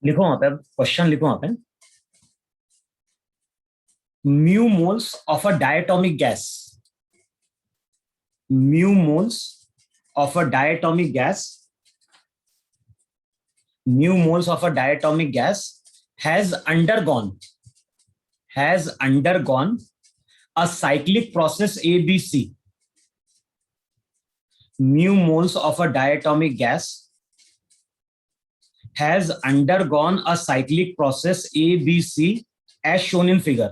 लिखो वहां पे, क्वेश्चन लिखो वहां पे। Mu moles of a diatomic gas, mu moles of a diatomic gas, mu moles of a diatomic gas has undergone, has undergone a cyclic process ABC. Mu moles of a diatomic gas has undergone a cyclic process ABC as shown in figure.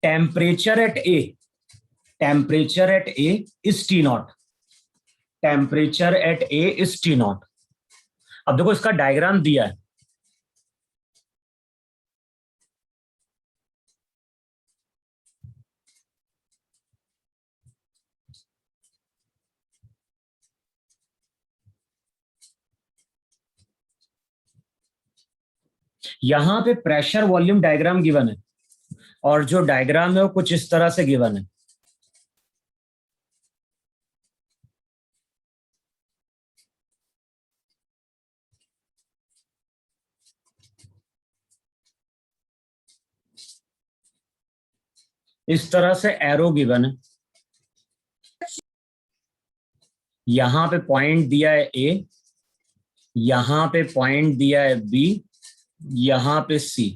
Temperature at A, temperature at A is T naught. Temperature at A is T naught. अब देखो इसका diagram दिया है, यहां पे pressure volume diagram given है और जो डायग्राम है वो कुछ इस तरह से गिवन है। इस तरह से एरो गिवन है, यहां पे पॉइंट दिया है ए, यहां पे पॉइंट दिया है बी, यहां पे सी,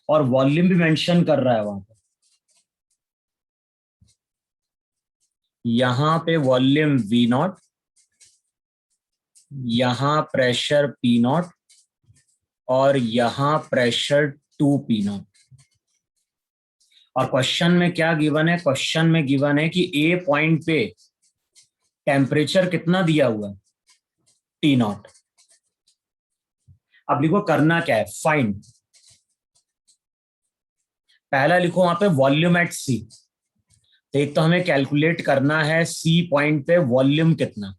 और वॉल्यूम भी मेंशन कर रहा है वहां पे। यहां पे वॉल्यूम वी नॉट, यहां प्रेशर पी नॉट, और यहां प्रेशर 2 पी नॉट। और क्वेश्चन में क्या गिवन है, क्वेश्चन में गिवन है कि ए पॉइंट पे टेम्परेचर कितना दिया हुआ है, टी नॉट। अब लिखो करना क्या है, फाइंड। पहला लिखो वहां पे वॉल्यूम एट सी, एक तो हमें कैलकुलेट करना है सी पॉइंट पे वॉल्यूम कितना,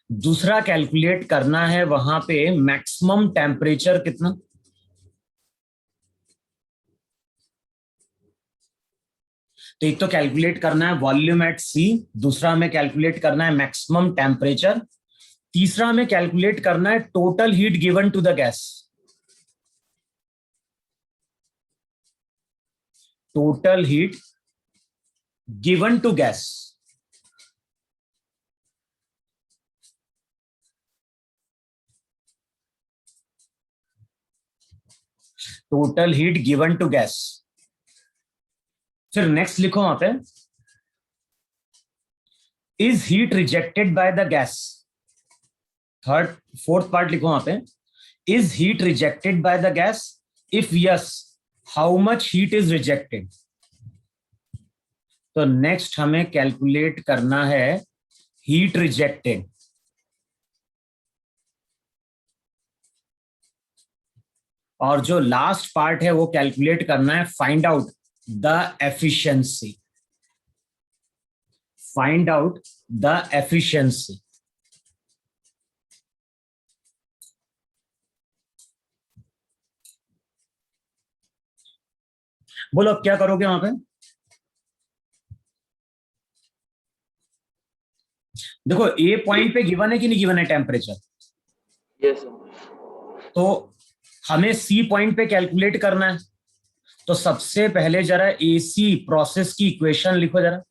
दूसरा कैलकुलेट करना है वहां पे मैक्सिमम टेम्परेचर कितना। तो एक तो कैलकुलेट करना है वॉल्यूम एट सी, दूसरा हमें कैलकुलेट करना है मैक्सिमम टेम्परेचर, तीसरा हमें कैलकुलेट करना है total heat given to the gas, total heat given to gas. Total heat given to gas. फिर नेक्स्ट लिखो वहां पे, is heat rejected by the gas. Third fourth part लिखो वहां पे, is heat rejected by the gas, if yes how much heat is rejected. तो next हमें calculate करना है हीट रिजेक्टेड, और जो लास्ट पार्ट है वो कैलकुलेट करना है find out the efficiency, find out the efficiency. बोलो अब क्या करोगे वहां पे। देखो ए पॉइंट पे गिवन है कि नहीं गिवन है टेम्परेचर, यस सर। तो हमें सी पॉइंट पे कैलकुलेट करना है। तो सबसे पहले जरा एसी प्रोसेस की इक्वेशन लिखो जरा,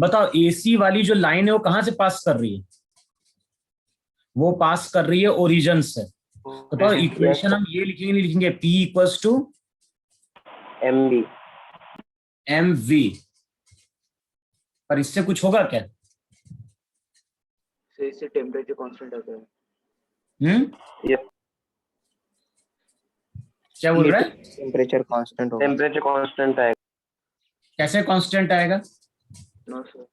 बताओ एसी वाली जो लाइन है वो कहां से पास कर रही है, वो पास कर रही है ओरिजिन से। बताओ इक्वेशन हम ये लिखेंगे, नहीं लिखेंगे P equals to MV। mv, पर इससे कुछ होगा क्या। इससे टेम्परेचर कांस्टेंट आता है। यस, क्या बोल रहा है, टेम्परेचर कांस्टेंट होगा। टेम्परेचर कांस्टेंट आएगा। कैसे कांस्टेंट आएगा, नो सर।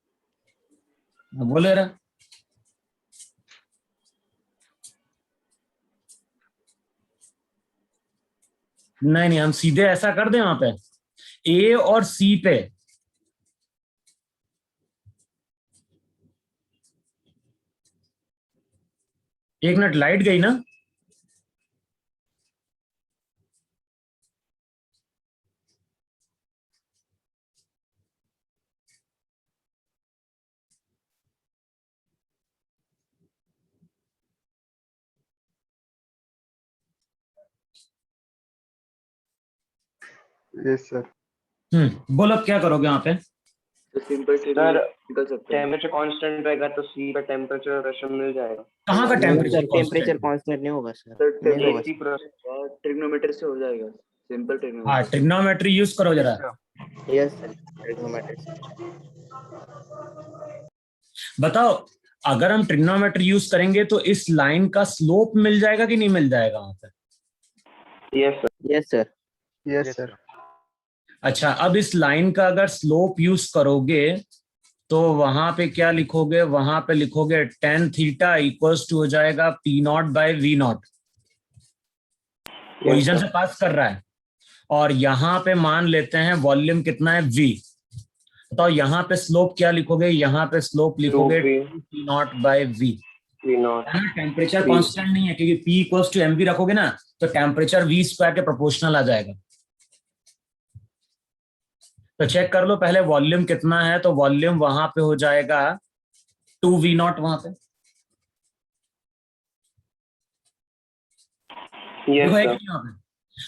बोले रहा। नहीं नहीं, हम सीधे ऐसा कर दें वहां पे ए और सी पे, एक मिनट लाइट गई ना, यस सर। बोलो क्या करोगे यहाँ पे? तो सिंपल से सर निकल सकते हैं। टेम्परेचर कांस्टेंट रहेगा तो सी का टेम्परेचर प्रेशर मिल जाएगा। कहाँ का टेम्परेचर टेम्परेचर कांस्टेंट नहीं होगा सर। सर नहीं होगा एसी ट्रिग्नोमेट्री से हो जाएगा, सिंपल हाँ ट्रिग्नोमेट्री। ट्रिग्नोमेट्री यूज करो जरा। Yes sir, trigonometry. बताओ अगर हम ट्रिग्नोमेट्री यूज करेंगे तो इस लाइन का स्लोप मिल जाएगा कि नहीं मिल जाएगा वहां पे? Yes sir. Yes sir. Yes sir. अच्छा अब इस लाइन का अगर स्लोप यूज करोगे तो वहां पे क्या लिखोगे? वहां पे लिखोगे tan थीटा इक्वल्स टू हो जाएगा P naught by V naught. Origin से पास कर रहा है और यहाँ पे मान लेते हैं वॉल्यूम कितना है V। तो यहाँ पे स्लोप क्या लिखोगे? यहाँ पे स्लोप लिखोगे P naught by V। Temperature constant नहीं है क्योंकि P इक्वल्स टू mv रखोगे ना तो टेम्परेचर V स्क्वायर के प्रोपोर्शनल आ जाएगा। तो चेक कर लो पहले वॉल्यूम कितना है, तो वॉल्यूम वहां पे हो जाएगा 2V नॉट वहां पे।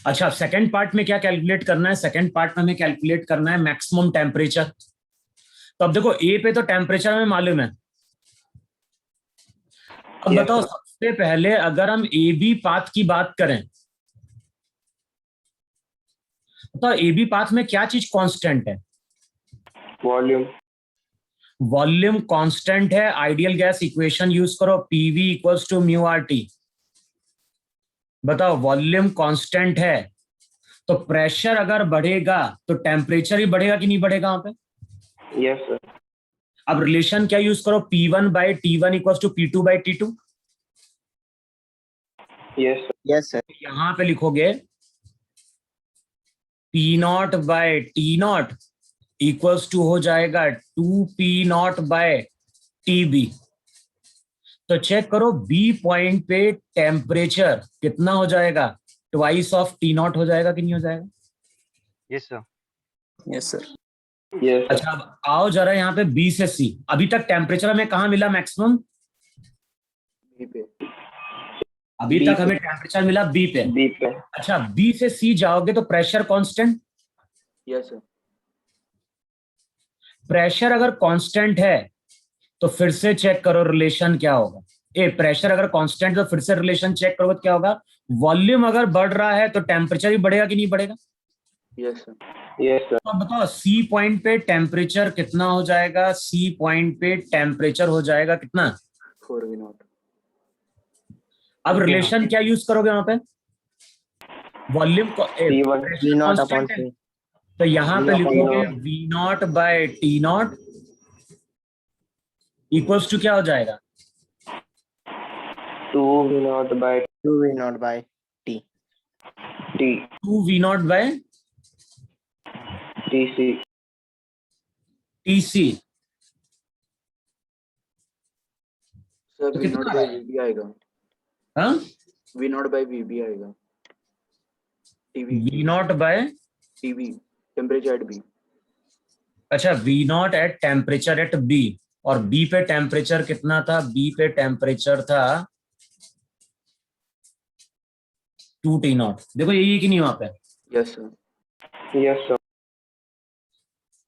अच्छा सेकंड पार्ट में क्या कैलकुलेट करना है? सेकंड पार्ट में हमें कैलकुलेट करना है मैक्सिमम टेम्परेचर। तो अब देखो ए पे तो टेम्परेचर हमें मालूम है। अब बताओ सबसे पहले अगर हम ए बी पाथ की बात करें तो ए बी पाथ में क्या चीज कांस्टेंट है? वॉल्यूम। वॉल्यूम कांस्टेंट है। आइडियल गैस इक्वेशन यूज करो, PV equals to mu R T. बताओ वॉल्यूम कांस्टेंट है तो प्रेशर अगर बढ़ेगा तो टेम्परेचर ही बढ़ेगा कि नहीं बढ़ेगा वहां पे? Yes sir. अब रिलेशन क्या यूज करो? P1 by T1 equals to P2 by T2। Yes yes sir. यहां पे लिखोगे P naught by T naught equals to हो जाएगा 2P नॉट बाय TB। तो चेक करो B पॉइंट पे टेम्परेचर कितना हो जाएगा? ट्वाइस ऑफ T नॉट हो जाएगा कि नहीं हो जाएगा? Yes sir. Yes sir. Yes. अच्छा अब आओ जरा यहाँ पे B से C। अभी तक टेम्परेचर हमें कहाँ मिला मैक्सिमम? बी पे। अभी तक हमें टेम्परेचर मिला B पे। बी पे। अच्छा B से C जाओगे तो pressure constant. Yes sir. Pressure अगर कांस्टेंट है तो फिर से चेक करो रिलेशन क्या होगा। प्रेशर अगर कांस्टेंट तो फिर से रिलेशन चेक करो तो क्या होगा? वॉल्यूम अगर बढ़ रहा है तो टेम्परेचर भी बढ़ेगा कि नहीं बढ़ेगा? Yes sir. Yes sir. तो बताओ C पॉइंट पे टेम्परेचर कितना हो जाएगा? C पॉइंट पे टेम्परेचर हो जाएगा कितना? 4V not. अब रिलेशन क्या यूज करोगे वहां पे? वॉल्यूम को V नॉट अपॉन T। तो यहाँ पे लिखोगे V naught by T naught equals to क्या हो जाएगा? 2V naught by 2V naught by T। 2V naught by TC। TC। Sir तो V कितना नॉट बाय VB आएगा। हाँ V नॉट बाय VB आएगा। TB। V naught by TB temperature at B। अच्छा V naught at temperature at B। और B पे temperature कितना था? B पे टेम्परेचर था 2T नॉट। देखो यही कि नहीं वहां पे? Yes sir. Yes sir.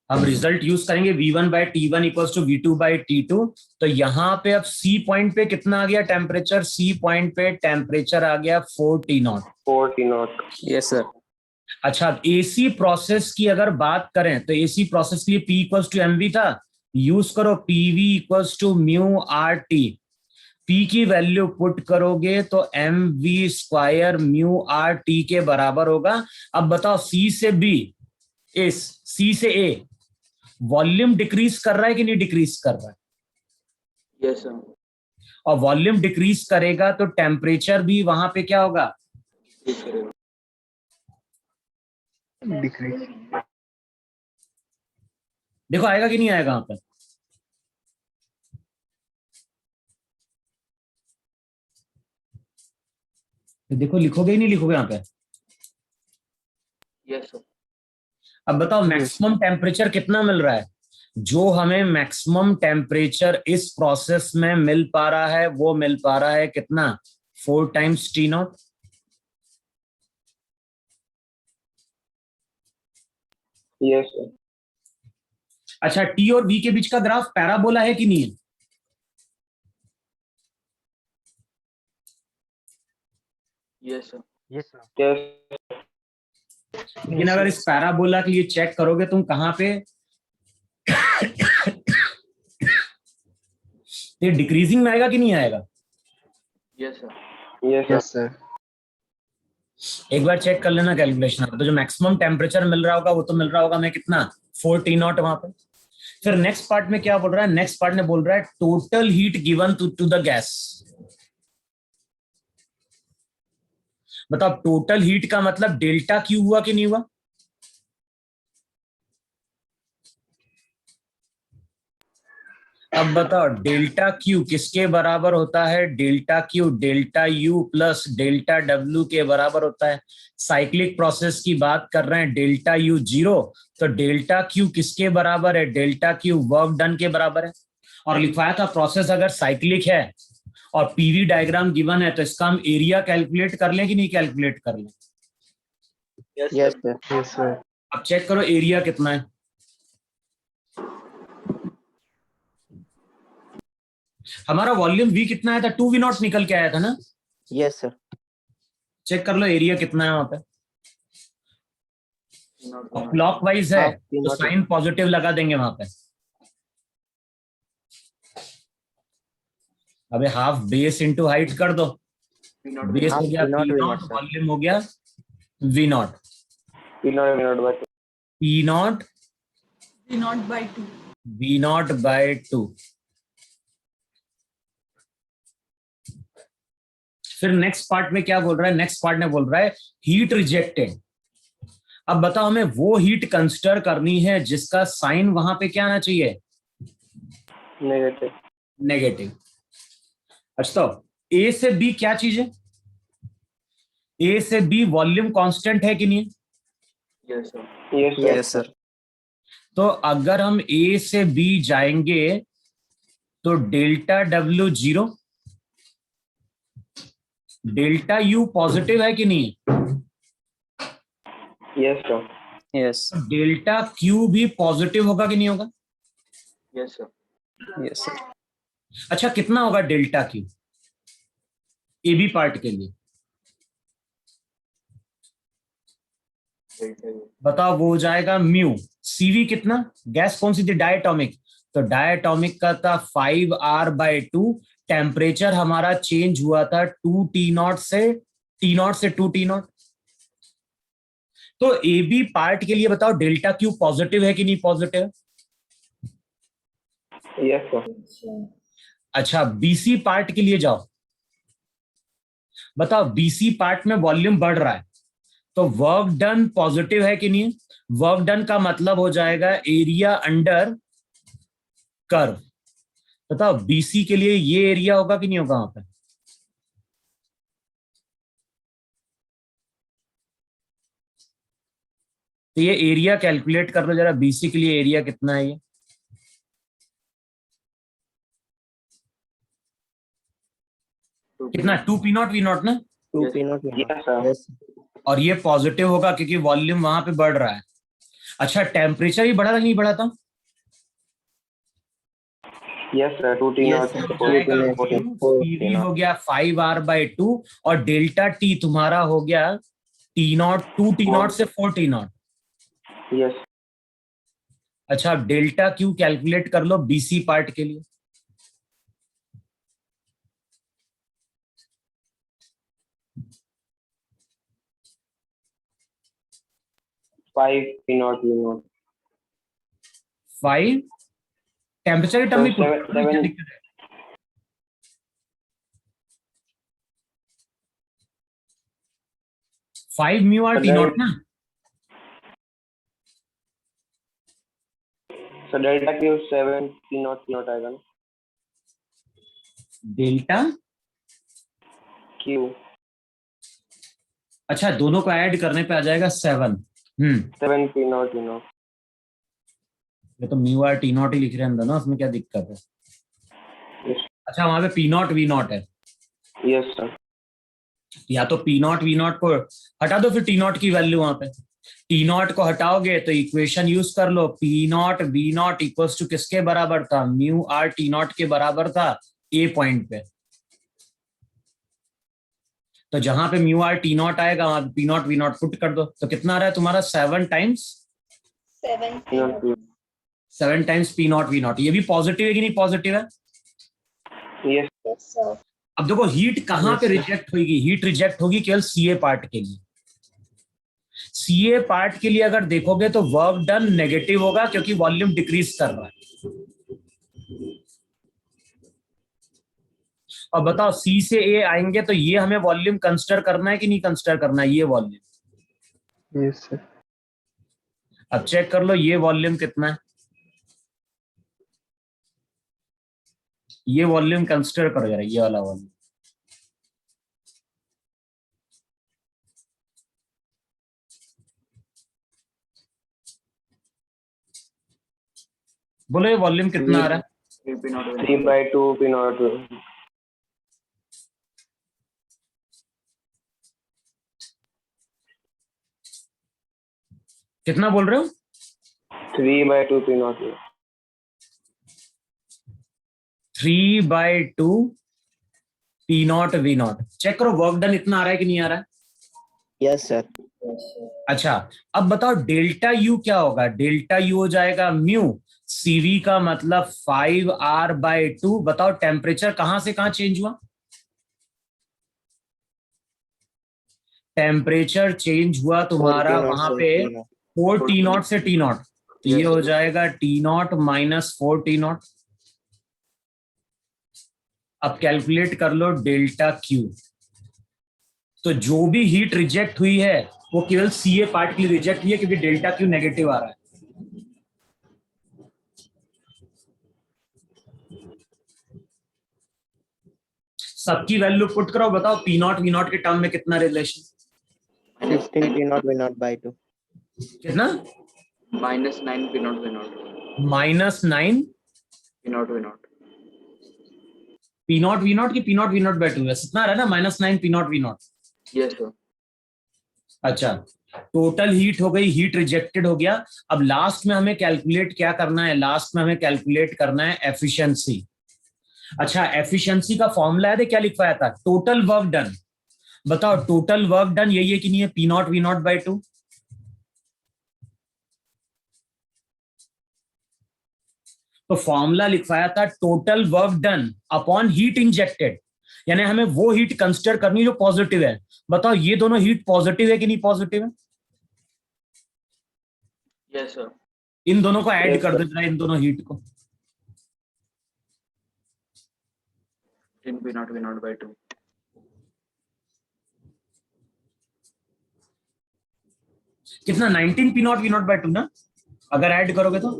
अब रिजल्ट यूज करेंगे V1 bye T1 equals to V2 bye T2। तो यहाँ पे अब C पॉइंट पे कितना आ गया टेम्परेचर? C पॉइंट पे टेम्परेचर आ गया 4T not. 4T not. Yes sir. अच्छा अब AC प्रोसेस की अगर बात करें तो AC प्रोसेस के लिए P इक्वल्स टू mv था। यूज करो PV equals to mu R T. P की वैल्यू पुट करोगे तो mv square mu R T के बराबर होगा। अब बताओ C से B, C से A वॉल्यूम डिक्रीज कर रहा है कि नहीं डिक्रीज कर रहा है? Yes sir. और वॉल्यूम डिक्रीज करेगा तो टेम्परेचर भी वहां पे क्या होगा? डिक्रीज। देखो आएगा कि नहीं आएगा वहां पे? तो देखो लिखोगे ही नहीं लिखोगे यहाँ पे? Yes sir. अब बताओ मैक्सिमम टेम्परेचर कितना मिल रहा है? जो हमें मैक्सिमम टेम्परेचर इस प्रोसेस में मिल पा रहा है वो मिल पा रहा है कितना? 4 times T not. Yes, sir. अच्छा, टी और वी के बीच का ग्राफ पैराबोला है कि नहीं है? Yes, sir. Yes, sir. Yes. लेकिन अगर इस पैराबोला के लिए चेक करोगे तुम कहां पे, ये डिक्रीजिंग में आएगा कि नहीं आएगा? Yes, sir. Yes, sir. Yes, sir. एक बार चेक कर लेना कैलकुलेशन, तो जो मैक्सिमम टेम्परेचर मिल रहा होगा वो तो मिल रहा होगा हमें कितना, 4 T नॉट वहां पे। फिर नेक्स्ट पार्ट में क्या बोल रहा है, नेक्स्ट पार्ट में बोल रहा है total heat given to the gas. बताओ टोटल हीट का मतलब डेल्टा क्यू हुआ कि नहीं हुआ? अब बताओ डेल्टा क्यू किसके बराबर होता है? Delta Q delta U plus delta W के बराबर होता है। साइक्लिक प्रोसेस की बात कर रहे हैं, डेल्टा यू 0, तो डेल्टा क्यू किसके बराबर है? डेल्टा क्यू वर्क डन के बराबर है। और लिखवाया था प्रोसेस अगर साइक्लिक है और पीवी डायग्राम गिवन है तो इसका हम एरिया कैलकुलेट कर लें कि नहीं कैलकुलेट कर लें? Yes, sir. Yes, sir. अब चेक करो एरिया कितना है। हमारा वॉल्यूम वी कितना आया था? 2V0 निकल के आया था ना? Yes, sir. चेक कर लो एरिया कितना है वहां पे। क्लॉकवाइज है तो साइन पॉजिटिव लगा देंगे वहां पे। अबे हाफ बेस इंटू हाइट कर दो, बेस हो गया P0 P नॉट, वॉल्यूम हो गया V0। P0 by 2. P0 V0 by 2. V0 by 2। फिर नेक्स्ट पार्ट में क्या बोल रहा है? नेक्स्ट पार्ट में बोल रहा है हीट रिजेक्टेड। अब बताओ हमें वो हीट कंसिडर करनी है जिसका साइन वहां पे क्या आना चाहिए? Negative. नेगेटिव। अच्छा तो ए से बी क्या चीज है? ए से बी वॉल्यूम कांस्टेंट है कि नहीं? Yes, sir. Yes, sir. Yes, sir. तो अगर हम ए से बी जाएंगे तो delta W 0, delta U positive है कि नहीं? Yes, sir. Yes. Delta Q भी पॉजिटिव होगा कि नहीं होगा? Yes, sir. Yes, sir. अच्छा कितना होगा delta Q A B part के लिए? Delta U. बताओ वो हो जाएगा म्यू। सीवी कितना? गैस कौन सी थी? डायटोमिक, तो डायटोमिक का था 5R/2। टेम्परेचर हमारा चेंज हुआ था 2T0 से T0 से 2T0। तो ए बी पार्ट के लिए बताओ डेल्टा क्यू पॉजिटिव है कि नहीं पॉजिटिव? Yes, sir. अच्छा बीसी पार्ट के लिए जाओ, बताओ बीसी पार्ट में वॉल्यूम बढ़ रहा है तो वर्क डन पॉजिटिव है कि नहीं? वर्क डन का मतलब हो जाएगा एरिया अंडर कर्व। बताओ बीसी के लिए ये एरिया होगा कि नहीं होगा वहां पे? तो ये एरिया कैलकुलेट कर लो जरा, बीसी के लिए एरिया कितना है ये? कितना? 2P0 V0 ना? 2P0. Yes, sir. Yes. और ये पॉजिटिव होगा क्योंकि वॉल्यूम वहां पे बढ़ रहा है। अच्छा टेम्परेचर भी बढ़ा था नहीं बढ़ा था? Yes, sir. 2T0. Yes, sir. CV हो गया 5R/2 और डेल्टा टी तुम्हारा हो गया T0, 2T0 से 4T0। Yes. अच्छा अब डेल्टा क्यू कैलकुलेट कर लो बीसी पार्ट के लिए। Five P0 V0. 5 टेम्परेचर की टर्म में तो seven- 5 म्यू आर T0 ना? So delta Q 7 P0 आएगा ना? डेल्टा Q अच्छा दोनों को ऐड करने पे आ जाएगा 7। 7 P0 V0. ये तो म्यू आर T0 ही लिख रहे हैं अंदर ना, उसमें क्या दिक्कत है? Yes. अच्छा वहां पे P0 V0 है, Yes, sir. या तो P0 V0 को हटा दो फिर T0 की वैल्यू वहां पे। टी नॉट को हटाओगे तो इक्वेशन यूज कर लो, P naught B naught equals to किसके बराबर था, म्यू आर टी नॉट के बराबर था ए पॉइंट पे। तो जहां पे म्यू आर टी नॉट आएगा वहां पे P naught V naught put कर दो, तो कितना आ रहा है तुम्हारा 7 times P naught V naught. ये भी पॉजिटिव है कि नहीं पॉजिटिव है? यस अब देखो हीट कहां पे रिजेक्ट होगी, हीट रिजेक्ट होगी केवल सीए पार्ट के लिए। सीए पार्ट के लिए अगर देखोगे तो वर्क डन नेगेटिव होगा क्योंकि वॉल्यूम डिक्रीज कर रहा है। और बताओ सी से ए आएंगे तो ये हमें वॉल्यूम कंसिडर करना है कि नहीं कंसिडर करना है, ये वॉल्यूम। Yes sir. अब चेक कर लो ये वॉल्यूम कितना है, ये वॉल्यूम कंसिडर करो जरा, ये वाला वॉल्यूम। बोलो ये वॉल्यूम कितना आ रहा है? 3/2 P naught। कितना बोल रहे हो? 3/2 P naught। 3/2 P naught V naught. Check करो वर्क डन इतना आ रहा है कि नहीं आ रहा है? Yes, sir. अच्छा अब बताओ डेल्टा यू क्या होगा, डेल्टा यू हो जाएगा म्यू सीवी का मतलब 5R/2। बताओ टेम्परेचर कहां से कहां चेंज हुआ, टेम्परेचर चेंज हुआ तुम्हारा वहां पे 4 टी नॉट से टी नॉट, तो ये हो जाएगा T not minus 4 T not. अब कैलकुलेट कर लो डेल्टा क्यू। तो जो भी हीट रिजेक्ट हुई है वो केवल सीए पार्ट के लिए रिजेक्ट हुई है क्योंकि डेल्टा क्यू नेगेटिव आ रहा है। सबकी वैल्यू पुट करो, बताओ पी नॉट वी नॉट के टर्म में कितना relation, 15 P naught V naught by 2. कितना? -9 P naught V naught -9 P naught V naught। P naught V naught की P naught V naught by 2 है, कितना आ रहा है ना -9 P naught V naught. Yes sir. अच्छा टोटल हीट हो गई, हीट रिजेक्टेड हो गया। अब लास्ट में हमें कैलकुलेट क्या करना है, लास्ट में हमें कैलकुलेट करना है एफिशिएंसी। अच्छा एफिशिएंसी का फॉर्मूला है, क्या लिखवाया था, टोटल वर्क डन। बताओ टोटल वर्क डन यही है कि नहीं है, P naught V naught by 2। तो फॉर्मूला लिखवाया था total work done upon heat injected, यानी हमें वो हीट कंसिडर करनी जो पॉजिटिव है। बताओ ये दोनों हीट पॉजिटिव है कि नहीं पॉजिटिव है? Yes sir. इन दोनों को ऐड Yes, कर sir. दो जरा, इन दोनों हीट को। 10 P naught V naught by 2। कितना 19 P naught V naught by 2 ना, अगर ऐड करोगे तो।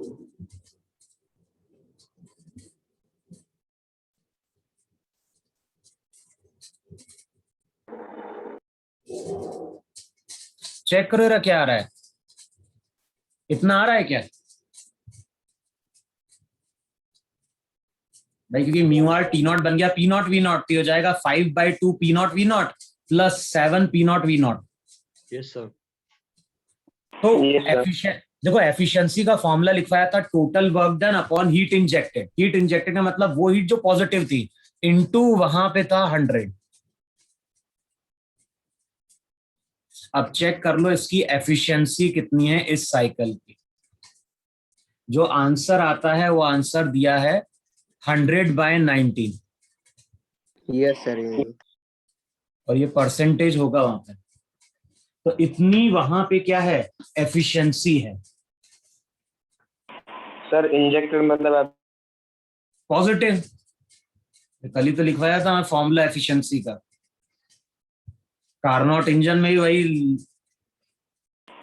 चेक करो जरा क्या आ रहा है, इतना आ रहा है क्या भाई, क्योंकि म्यू आर टी नॉट बन गया पी नॉट वी नॉट, हो जाएगा 5/2 P naught V naught plus 7 P naught V naught. Yes sir. तो Yes, sir. एफिशिएंट देखो एफिशिएंसी का फॉर्मूला लिखवाया था total work done upon heat injected. Heat injected का मतलब वो हीट जो पॉजिटिव थी इनटू वहां पे था 100। अब चेक कर लो इसकी एफिशिएंसी कितनी है इस साइकिल की। जो आंसर आता है वो आंसर दिया है 100/19 Yes, sir. और ये परसेंटेज होगा वहां पे। तो इतनी वहां पे क्या है, एफिशिएंसी है। सर इंजेक्टेड मतलब आप पॉजिटिव, कल ही तो लिखवाया था फॉर्मूला एफिशिएंसी का, कार्नोट इंजन में ही वही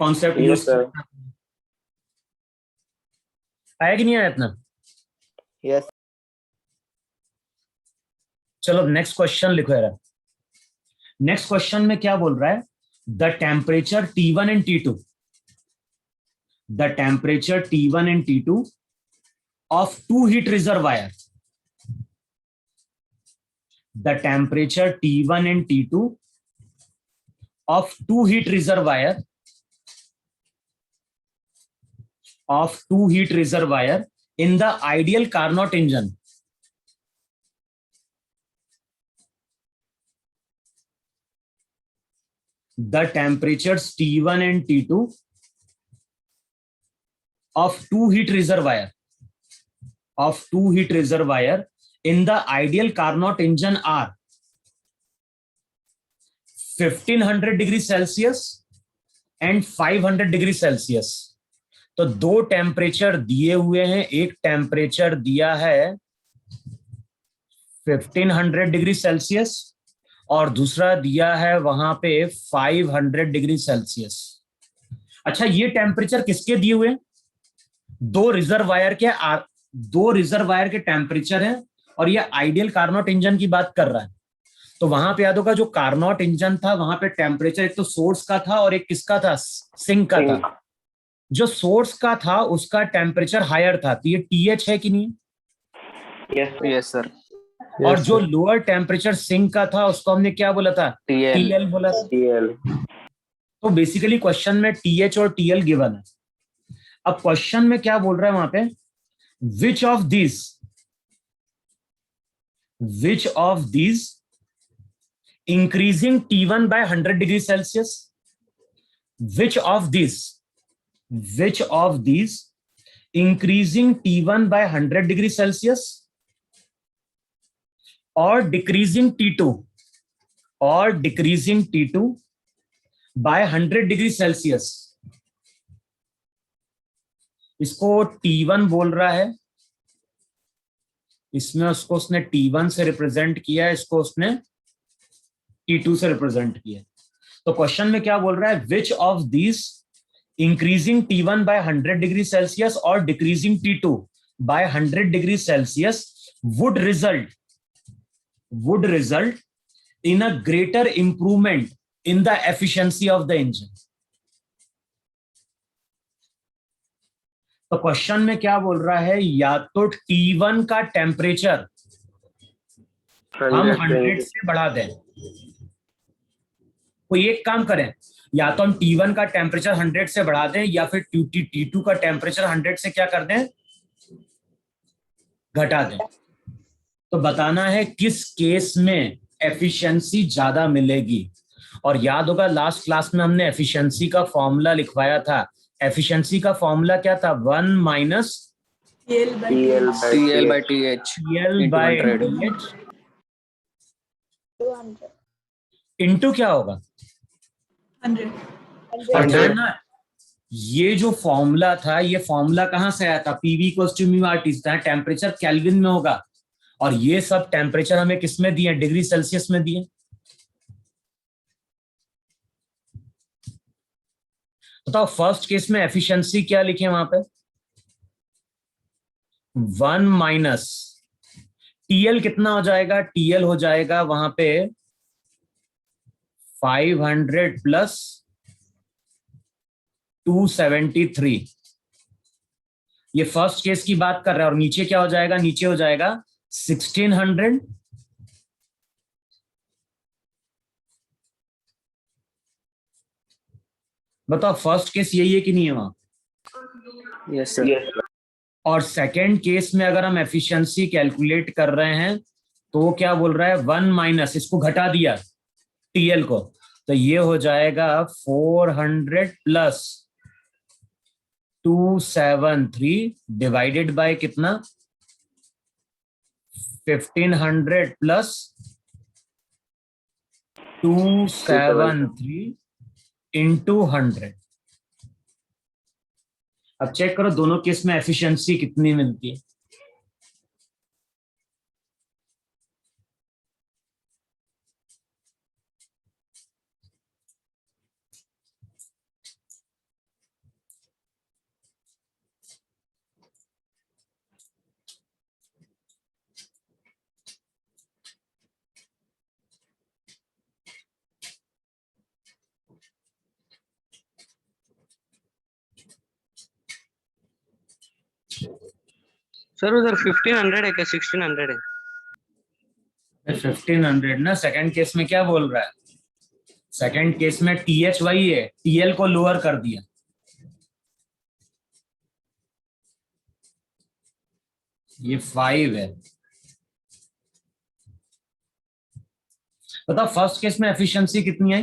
कॉन्सेप्ट Yes, यूज sir. आया कि नहीं आया इतना? Yes. चलो नेक्स्ट क्वेश्चन लिखो यार। नेक्स्ट क्वेश्चन में क्या बोल रहा है, the temperature T1 and T2, the temperature T1 and T2 of two heat reservoir, the temperature T1 and T2 of two heat reservoir of two heat reservoir in the ideal Carnot engine. The temperatures T1 and T2 of two heat reservoir in the ideal Carnot engine are 1500 degree Celsius and 500 degree Celsius. तो दो temperature दिए हुए हैं, एक temperature दिया है 1500 degree Celsius और दूसरा दिया है वहां पे 500 डिग्री सेल्सियस। अच्छा, ये टेम्परेचर किसके दिए हुए? दो रिजर्वायर के टेम्परेचर हैं और ये आइडियल कार्नोट इंजन की बात कर रहा है। तो वहां पे याद होगा जो कार्नोट इंजन था वहां पे टेम्परेचर एक तो सोर्स का था और एक किसका था? सिंक का था। जो सोर्स का था उसका टेम्परेचर हायर था, तो ये TH है कि नहीं? Yes sir. और जो लोअर टेम्परेचर सिंक का था उसको हमने क्या बोला था? TL बोला था। तो बेसिकली क्वेश्चन में TH और TL गिवन है। अब क्वेश्चन में क्या बोल रहा है वहां पे? Which of these increasing T1 by 100 degree Celsius, which of these increasing T1 by 100 degree Celsius or decreasing T2 by 100 degree Celsius? इसको T1 बोल रहा है, इसमें उसने T1 से रिप्रेजेंट किया है, इसको उसने T2 से रिप्रेजेंट किया। तो क्वेश्चन में क्या बोल रहा है? Which of these increasing T1 by 100 degree Celsius or decreasing T2 by 100 degree Celsius would result in a greater improvement in the efficiency of the engine? तो क्वेश्चन में क्या बोल रहा है? या तो T1 का टेम्परेचर हम 100 से बढ़ा दें, कोई एक काम करें, या तो हम T1 का टेम्परेचर 100 से बढ़ा दें या फिर T2 का टेम्परेचर 100 से क्या कर दें? घटा दें। तो बताना है किस केस में एफिशिएंसी ज्यादा मिलेगी। और याद होगा लास्ट क्लास में हमने एफिशिएंसी का फॉर्मूला लिखवाया था। एफिशिएंसी का फॉर्मूला क्या था? 1 minus TL by TH. TL by TH into क्या होगा? 100. और ध्यान ना, ये जो फॉर्मूला था, ये फॉर्मूला कहां से आया था? PV equals to mu RT। Temperature kelvin में होगा और ये सब टेम्परेचर हमें किसमें दिए? डिग्री सेल्सियस में दिए। बताओ फर्स्ट केस में एफिशिएंसी क्या लिखे वहां पे? 1 माइनस TL कितना हो जाएगा? TL हो जाएगा वहां पे 500 प्लस 273। ये फर्स्ट केस की बात कर रहा है। और नीचे क्या हो जाएगा? नीचे हो जाएगा 1600 बताओ फर्स्ट केस यही है कि नहीं है वहां? Yes sir. और सेकेंड केस में अगर हम एफिशिएंसी कैलकुलेट कर रहे हैं तो क्या बोल रहा है? 1 माइनस, इसको घटा दिया TL को, तो ये हो जाएगा 400 प्लस 273 डिवाइडेड बाय कितना? 1500 प्लस 273 इंटू 100। अब चेक करो दोनों केस में एफिशिएंसी कितनी मिलती है। सर उधर 1500 है क्या 1600 है? 1500 ना। सेकंड केस में क्या बोल रहा है? सेकंड केस में TH वही है, TL को लोअर कर दिया। ये 5 है। बताओ फर्स्ट केस में एफिशिएंसी कितनी है?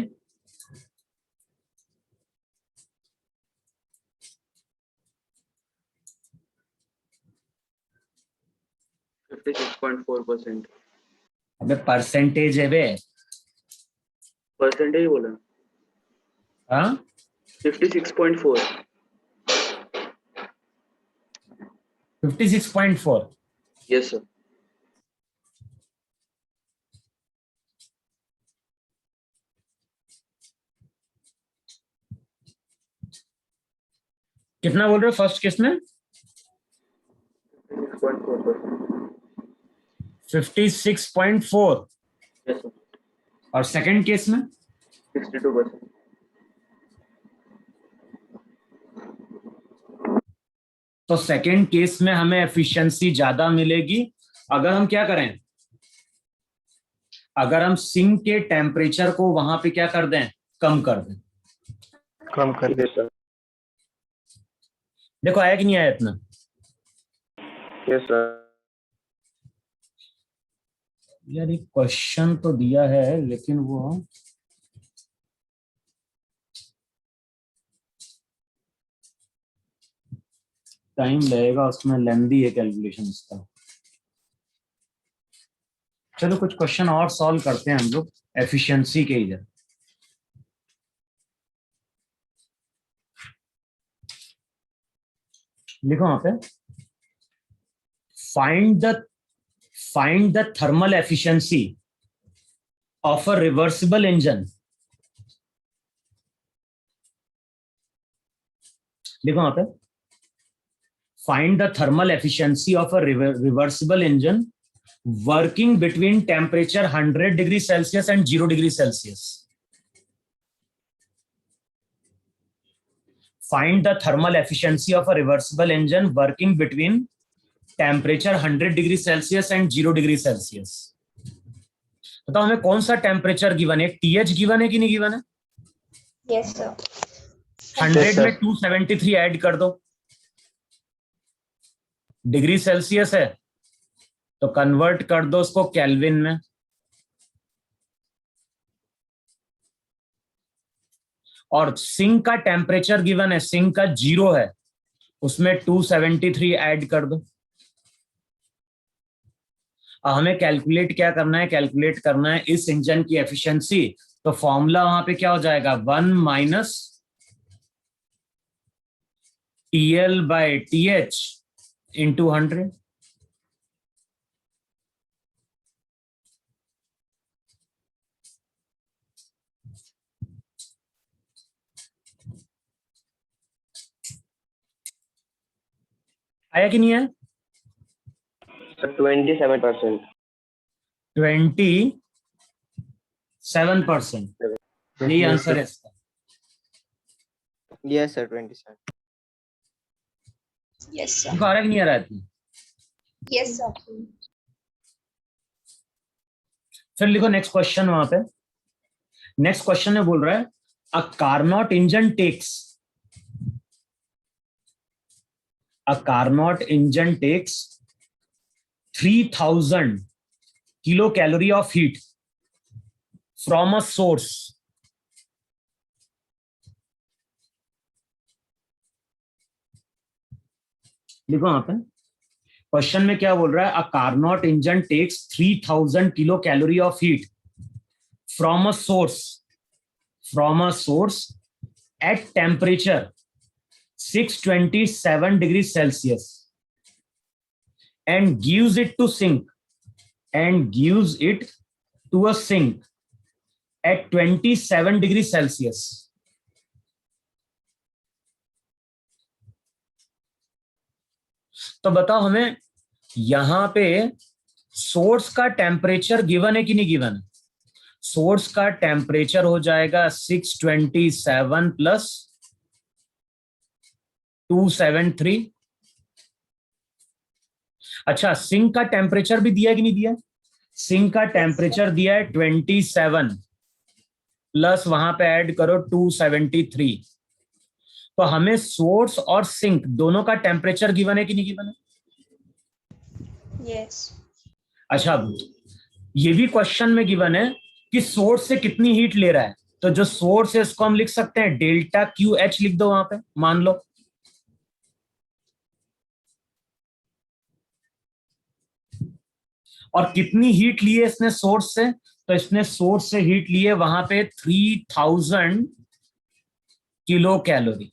%56.4%। अबे परसेंटेज है बे। परसेंटेज बोला। हाँ 56.4। 56.4। Yes sir. कितना बोल रहे हो फर्स्ट केस में? 56.4। Yes sir. और सेकंड केस में 62%। तो सेकंड केस में हमें एफिशिएंसी ज्यादा मिलेगी अगर हम क्या करें, अगर हम सिंक के टेम्परेचर को वहां पे क्या कर दें, कम कर दें। कम कर दे सर। देखो आया कि नहीं आया इतना? Yes sir. यार एक क्वेश्चन तो दिया है लेकिन वो टाइम लगेगा, उसमें लेंदी है कैलकुलेशन इसका। चलो कुछ क्वेश्चन और सॉल्व करते हैं हम लोग एफिशिएंसी के इधर। लिखो वहां पे, find the thermal efficiency of a reversible engine. लिखो वहां पे, find the thermal efficiency of a reversible engine working between temperature 100 degree Celsius and 0 degree Celsius. Find the thermal efficiency of a reversible engine working between temperature 100 degree Celsius and 0 degree Celsius. बताओ हमें कौन सा temperature given है? TH given है कि नहीं given है? Yes, sir. 100 में 273 ऐड कर दो। डिग्री सेल्सियस है तो कन्वर्ट कर दो उसको केल्विन में। और सिंक का टेम्परेचर गिवन है, सिंक का 0 है, उसमें 273 ऐड कर दो। अब हमें कैलकुलेट क्या करना है? कैलकुलेट करना है इस इंजन की एफिशिएंसी। तो फॉर्मूला वहां पे क्या हो जाएगा? 1 माइनस TL/TH इंटू 100। आया कि नहीं है? 27%। 27%। यही आंसर है इसका। Yes, sir. 27. Yes, sir. आ रहा कि नहीं आ रहा है? Yes, sir. फिर लिखो नेक्स्ट क्वेश्चन वहां पे। नेक्स्ट क्वेश्चन में बोल रहा है a Carnot engine takes 3000 kilo calorie of heat from a source. लिखो वहां पे, क्वेश्चन में क्या बोल रहा है? A Carnot engine takes 3000 kilo calorie of heat from a source at temperature 627 degree Celsius and gives it to a sink at 27 degree Celsius. तो बताओ हमें यहां पे सोर्स का टेम्परेचर गिवन है कि नहीं गिवन है? सोर्स का टेम्परेचर हो जाएगा 627 प्लस 273। अच्छा सिंक का टेम्परेचर भी दिया है कि नहीं दिया? सिंक का टेम्परेचर दिया है 27 प्लस वहां पे ऐड करो 273। तो हमें सोर्स और सिंक दोनों का टेम्परेचर गिवन है कि नहीं गिवन है? Yes. अच्छा, ये भी क्वेश्चन में गिवन है कि सोर्स से कितनी हीट ले रहा है, तो जो सोर्स है उसको हम लिख सकते हैं डेल्टा क्यू एच, लिख दो वहां पे मान लो। और कितनी हीट ली है इसने सोर्स से, तो इसने सोर्स से हीट ली है वहां पे 3000 किलो कैलोरी।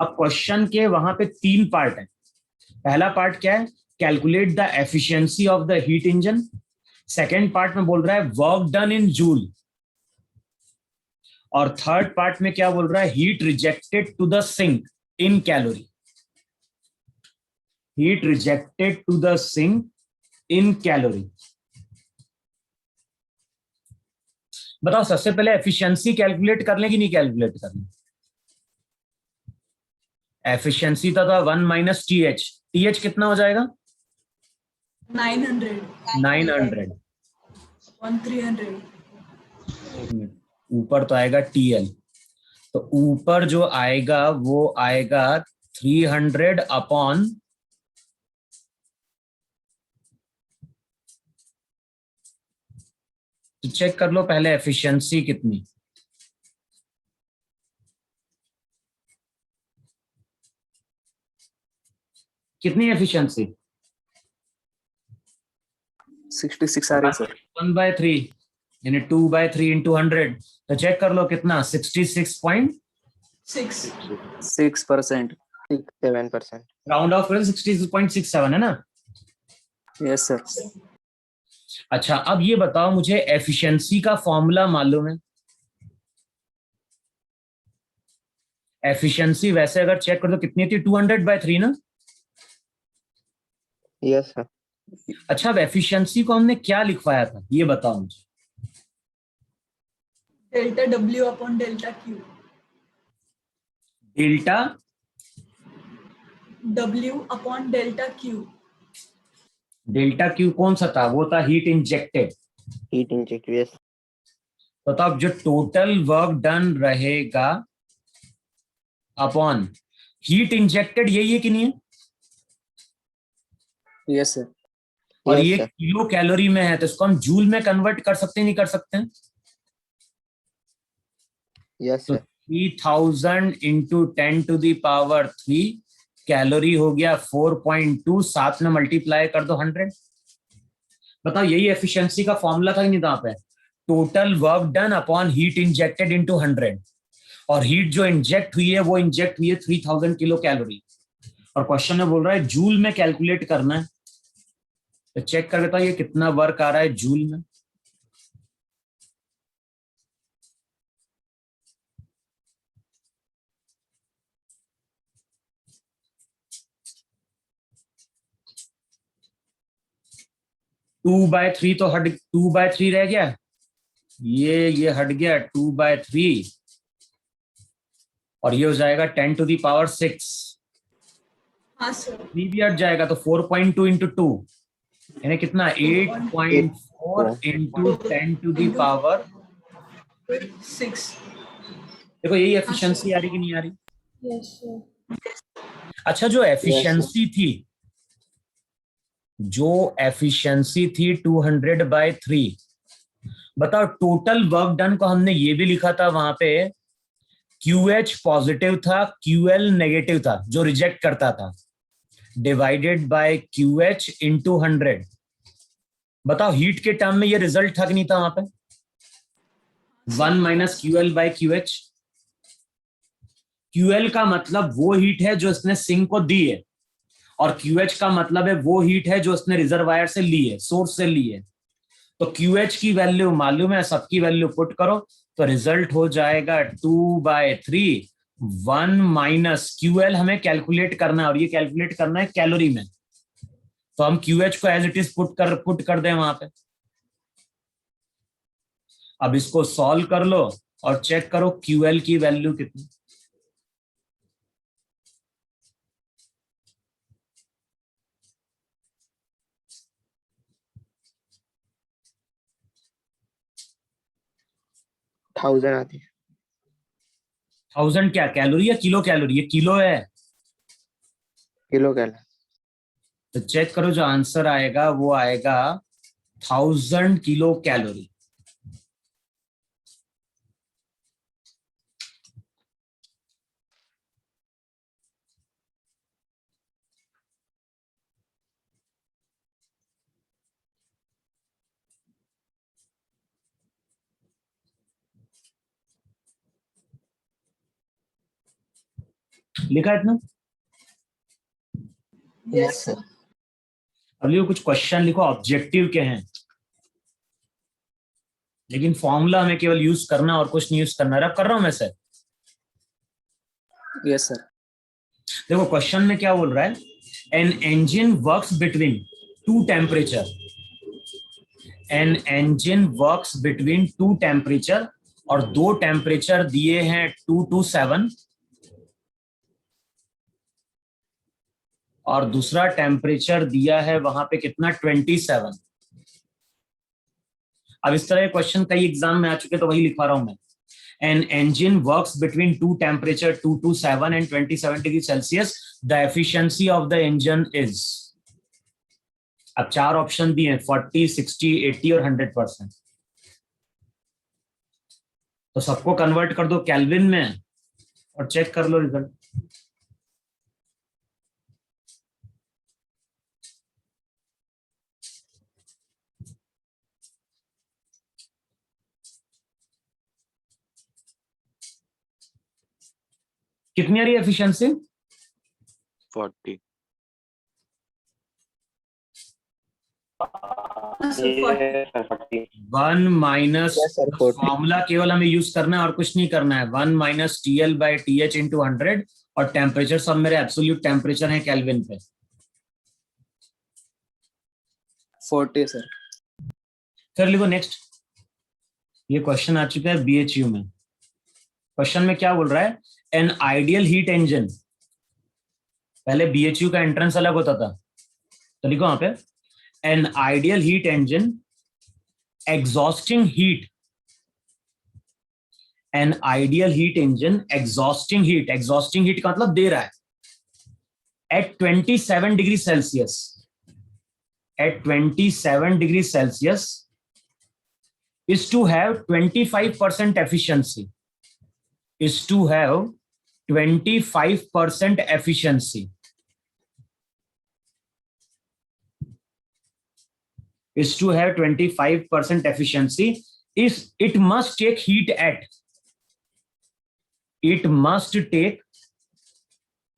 अब क्वेश्चन के वहां पे 3 पार्ट है। पहला पार्ट क्या है, calculate the efficiency of the heat engine. Second part में बोल रहा है वर्क डन इन जूल। और थर्ड पार्ट में क्या बोल रहा है, heat rejected to the sink in calorie. Heat rejected to the sink in calorie. बताओ सबसे पहले एफिशिएंसी कैलकुलेट कर लें कि नहीं कैलकुलेट कर लें? एफिशिएंसी था 1 minus T H. T H कितना हो जाएगा? 900 900। 1300 ऊपर तो आएगा टीएल, तो ऊपर जो आएगा वो आएगा 300 अपॉन तो चेक कर लो पहले एफिशिएंसी कितनी। कितनी एफिशिएंसी? 66 आ रही है सर। 1/3 यानी 2/3 इंटू 100, तो चेक कर लो कितना, 66.6। 6%। 7%. राउंड ऑफ करें 66.67 है ना? Yes sir. अच्छा, अब ये बताओ मुझे एफिशिएंसी का फॉर्मूला मालूम है? एफिशिएंसी वैसे अगर चेक कर दो कितनी थी, 200/3 ना? Yes, sir. अच्छा, अब एफिशिएंसी को हमने क्या लिखवाया था ये बताओ मुझे। Delta W upon delta Q। Delta W upon delta Q। Delta Q कौन सा था? वो था heat injected. Heat inject. Yes. तो अब जो टोटल वर्क डन रहेगा अपॉन हीट इंजेक्टेड, यही है कि नहीं है? Yes sir. और Yes, ये sir. किलो कैलोरी में है, तो इसको हम जूल में कन्वर्ट कर सकते हैं नहीं कर सकते हैं? Yes, तो sir. 3000 इंटू 10⁻³ कैलोरी हो गया 4.2, साथ में मल्टीप्लाई कर दो 100। बताओ यही एफिशिएंसी का फॉर्मूला था कि नहीं था पे? Total work done upon heat injected into 100। और हीट जो इंजेक्ट हुई है वो इंजेक्ट हुई है 3000 किलो कैलोरी। और क्वेश्चन में बोल रहा है जूल में कैलकुलेट करना है, तो चेक कर लेता हूं ये कितना वर्क आ रहा है जूल में। टू बाय थ्री तो हट, 2/3 रह गया, ये हट गया 2/3, और ये हो जाएगा 10⁻⁶। हाँ सर। 3 भी हट जाएगा तो 4.2 इंटू 2 यानी कितना, 8.4 इंटू 10⁻⁶। 6। देखो यही एफिशिएंसी आ रही कि नहीं आ रही? Yes sir. अच्छा, जो एफिशिएंसी थी, जो एफिशिएंसी थी 200/3, बताओ टोटल वर्क डन को हमने ये भी लिखा था वहां पे, QH पॉजिटिव था, QL नेगेटिव था, जो रिजेक्ट करता था, डिवाइडेड बाय QH इंटू 100। बताओ हीट के टर्म में ये रिजल्ट था कि नहीं था वहां पे? 1 माइनस QL/QH। QL का मतलब वो हीट है जो इसने सिंक को दी है, और QH का मतलब है वो हीट है जो इसने रिजर्वायर से ली है, सोर्स से ली है। तो QH की वैल्यू मालूम है, सबकी वैल्यू पुट करो तो रिजल्ट हो जाएगा 2/3। 1 माइनस QL हमें कैलकुलेट करना है, और ये कैलकुलेट करना है कैलोरी में, तो हम QH को एज इट इज पुट कर दें वहां पे। अब इसको सॉल्व कर लो और चेक करो QL की वैल्यू कितनी। थाउजेंड आती है। 1000 क्या कैलोरी या किलो कैलोरी? ये किलो है। Kilo calorie. तो चेक करो, जो आंसर आएगा वो आएगा 1000 किलो कैलोरी। लिखा है इतना? Yes, sir. अब लिखो, कुछ क्वेश्चन लिखो ऑब्जेक्टिव के हैं, लेकिन फॉर्मूला हमें केवल यूज करना और कुछ नहीं यूज करना। अब कर रहा हूं मैं सर। Yes, sir. देखो क्वेश्चन में क्या बोल रहा है, an engine works between two temperature, an engine works between two temperature, और दो टेम्परेचर दिए हैं 2 to 7, और दूसरा टेम्परेचर दिया है वहां पे कितना, 27। अब इस तरह के क्वेश्चन कई एग्जाम में आ चुके, तो वही लिखवा रहा हूं मैं। An engine works between two temperature 2 to 7 and 27 degree Celsius, the efficiency of the engine is. अब 4 ऑप्शन दिए हैं, 40, 60, 80 और 100%। तो सबको कन्वर्ट कर दो केल्विन में और चेक कर लो रिजल्ट। कितनी आ रही है efficiency? 40. Sir, 40. Yes, sir. 40. 1 minus, Yes, sir, 40. Formula केवल हमें यूज करना है और कुछ नहीं करना है। 1 minus TL by TH into 100, और टेम्परेचर सब मेरे एब्सोल्यूट टेम्परेचर है केल्विन पे। 40, sir. फिर लिखो नेक्स्ट। ये क्वेश्चन आ चुका है BHU में। क्वेश्चन में क्या बोल रहा है, एन आइडियल हीट इंजन। पहले BHU का एंट्रेंस अलग होता था, तो लिखो वहां पे, an ideal heat engine exhausting heat, an ideal heat engine exhausting heat का मतलब दे रहा है at 27 degree Celsius, at 27 degree Celsius is to have 25% efficiency, is to have 25% efficiency, is to have 25% efficiency, is it must take heat at, it must take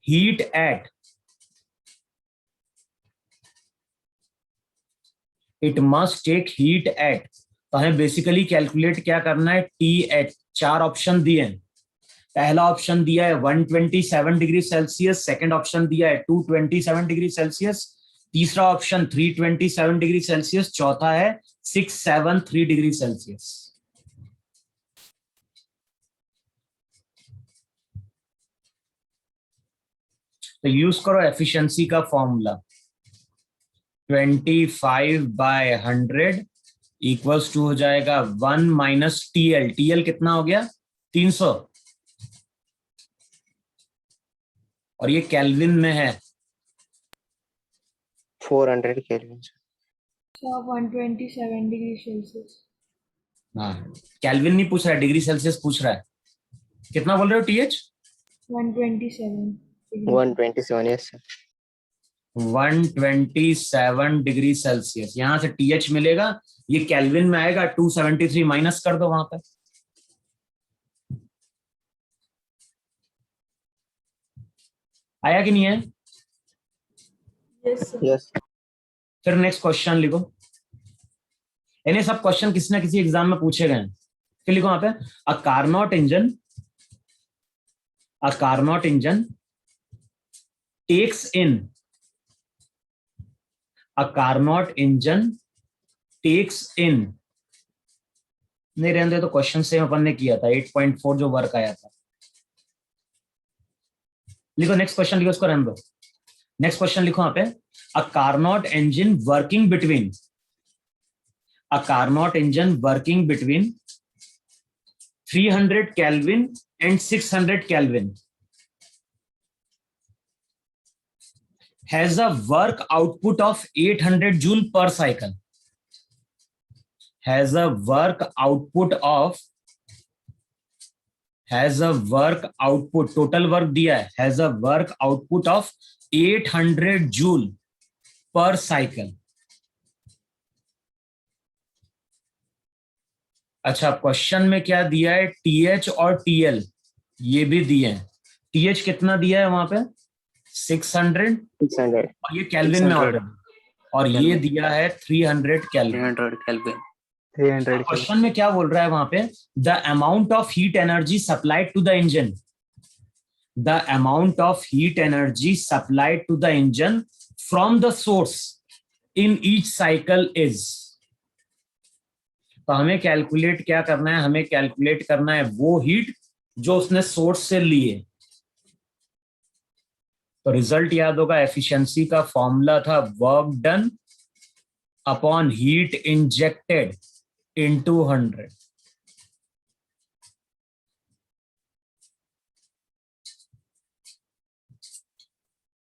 heat at, it must take heat at। तो हमें basically calculate क्या करना है, TH। 4 option दिए हैं। पहला option दिया है 127 डिग्री सेल्सियस, सेकंड ऑप्शन दिया है 227 डिग्री सेल्सियस, तीसरा ऑप्शन 327 डिग्री सेल्सियस, चौथा है 673 डिग्री सेल्सियस। तो यूज करो एफिशिएंसी का फॉर्मूला, 25/100 इक्वल्स टू हो जाएगा 1 माइनस TL। TL कितना हो गया, 300, और ये केल्विन में है। 400 Kelvin. Sir, 127 degree Celsius. हाँ, केल्विन नहीं पूछ रहा है, डिग्री सेल्सियस पूछ रहा है। कितना बोल रहे हो TH? 127. 127, yes, sir. 127 degree Celsius. यहां से TH मिलेगा, ये केल्विन में आएगा, 273 माइनस कर दो वहां पे। आया कि नहीं है? Yes, sir. Yes. फिर नेक्स्ट क्वेश्चन लिखो। इन्हें सब क्वेश्चन किसी ना किसी एग्जाम में पूछे गए हैं। फिर लिखो वहां पे, a Carnot engine, a Carnot engine takes in, a Carnot engine takes in, नहीं रहने दे तो क्वेश्चन से अपन ने किया था 8.4 जो वर्क आया था। लिखो नेक्स्ट क्वेश्चन, लिखो उसको रहने दो। नेक्स्ट क्वेश्चन लिखो वहां पे, a Carnot engine working between, a Carnot engine working between 300 Kelvin and 600 Kelvin has a work output of 800 joule per cycle. Has a work output, total work दिया है, has a work output of 800 joule per cycle. अच्छा, question में क्या दिया है? TH और TL ये भी दिए हैं. TH कितना दिया है वहां पे? 600 और ये केल्विन में ऑर्डर, और ये दिया है 300 केल्विन. 300 Kelvin. 300 क्वेश्चन में क्या बोल रहा है वहां पे? The amount of heat energy supplied to the engine, the amount of heat energy supplied to the engine from the source in each cycle is. तो हमें कैलकुलेट क्या करना है? हमें कैलकुलेट करना है वो हीट जो उसने सोर्स से ली है. तो रिजल्ट याद होगा, एफिशिएंसी का फॉर्मूला था work done upon heat injected into 100.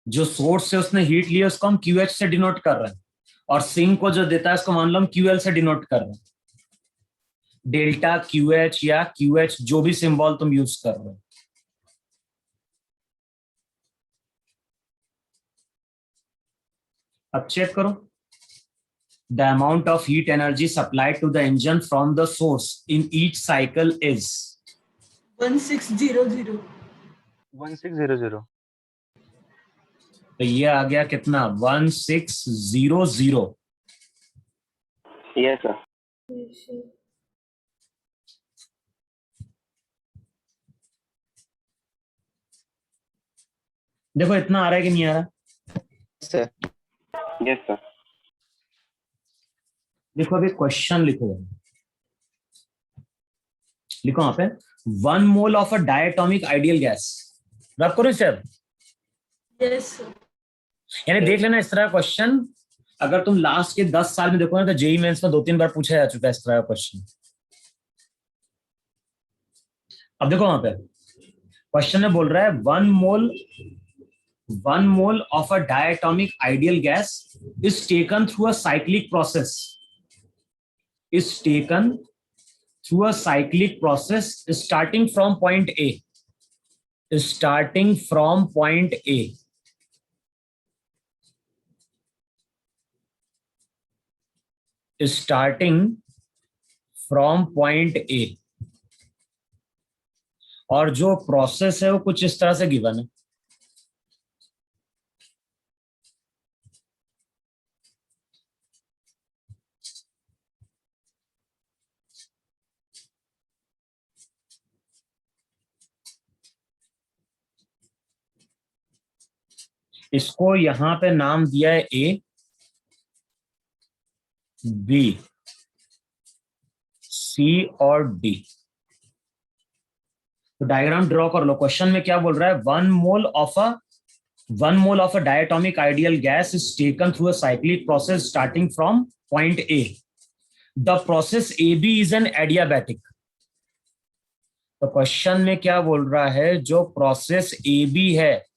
जो सोर्स से उसने हीट लिया उसको हम QH से डिनोट कर रहे हैं, और सिंक को जो देता है उसको मान लो हम QL से डिनोट कर रहे हैं. डेल्टा QH या QH जो भी सिंबल तुम यूज कर रहे हो. अब चेक करो. The amount of heat energy supplied to the engine from the source in each cycle is 1600. 1600. तो ये आ गया कितना? 1600. Yes, sir. Yes, sir. देखो इतना आ रहा है कि नहीं आ रहा? Sir. Yes, sir. देखो अभी क्वेश्चन लिखो, लिखो वहां पे 1 mole of a diatomic ideal gas. रब करो इसे. Yes, sir. यानी देख लेना इस तरह का क्वेश्चन अगर तुम लास्ट के 10 साल में देखो ना तो जेईई मेंस में 2-3 बार पूछा जा चुका है इस तरह का क्वेश्चन. अब देखो वहां पे क्वेश्चन में बोल रहा है 1 mole of a diatomic ideal gas is taken through a cyclic process, is taken through a cyclic process starting from point A. Starting from point A. Starting from point A. और जो process है वो कुछ इस तरह से given है. इसको यहां पे नाम दिया है A, B, C और D. तो डायग्राम ड्रॉ कर लो. क्वेश्चन में क्या बोल रहा है? 1 mole of a diatomic ideal gas is taken through a cyclic process starting from point A. The process AB is an adiabatic. तो क्वेश्चन में क्या बोल रहा है? जो प्रोसेस AB है